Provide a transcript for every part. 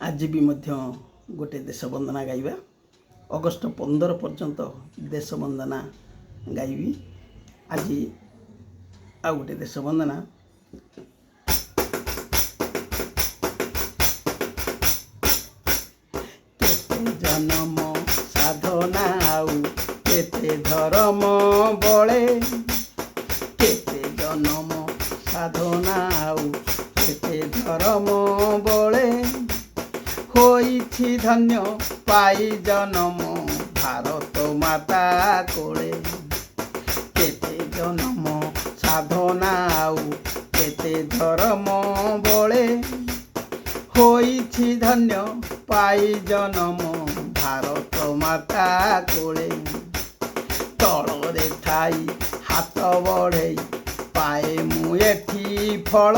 आज भी गोटे देश वंदना गाइबा अगस्ट 15 पर्यंत देश वंदना गाइबी। आज आ गोटे देश वंदना केते जन्म साधना आउ केते धर्म बळे केते जन्म साधना आउ केते धर्म बळे होइछि धन्य पाई जन्म भारत माता कोले केते जन्म साधना आउ केते धर्म बळे होइछि धन्य पाई जन्म भारत माता कोले तଳରେ ଥାଇ ହାତ ବଢ଼େଇ ପାଏ ମୁଁ ଏଠି ଫଳ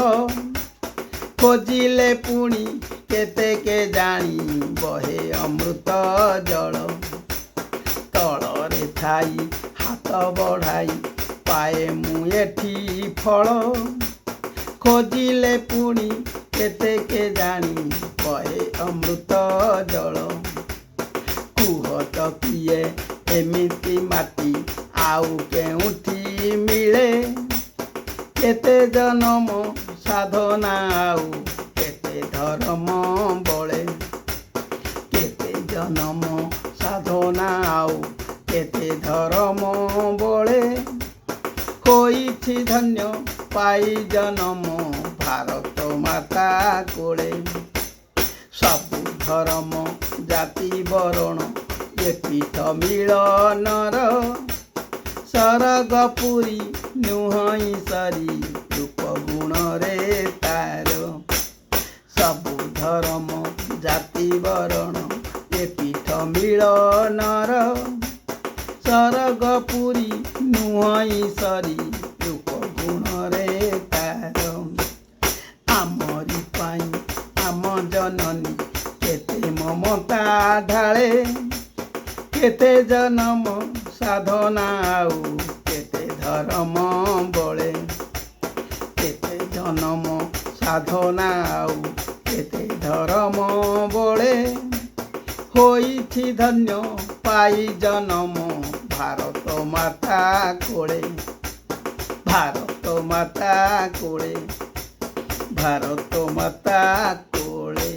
खोजिले पुणी केते के जानी बहे अमृत जल तଳରେ ଥାଇ हाथ बढ़ाई पाए मु एठी फल खोजिले पुणी केते के जानी बहे अमृत जल कुह तो किए एमिति माटी आउ केउठी मिले केते जन्म साधना आउ केते धर्म बळे केते जन्म साधना आउ केते धर्म बळे होइछि धन्य पाई जन्म भारत माता कोले सबु धर्म जाति वर्ण ए पीठ मिलनर सरगपुरी नुहई सरी रूप गुण रे तार सबु धर्म जाति वर्ण ए पीठ मिलनर सरगपुरी नुहई सरी रूप गुण रे तार आमरी पाई आम जननी केते ममता ढाळे केते जन्म साधना आउ केते धर्म बळे केते जन्म साधना आउ केते धर्म बळे होइछि धन्य पाई जन्म भारत माता कोले भारत माता कोले भारत माता कोले।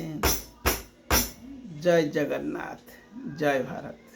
जय जगन्नाथ, जय भारत।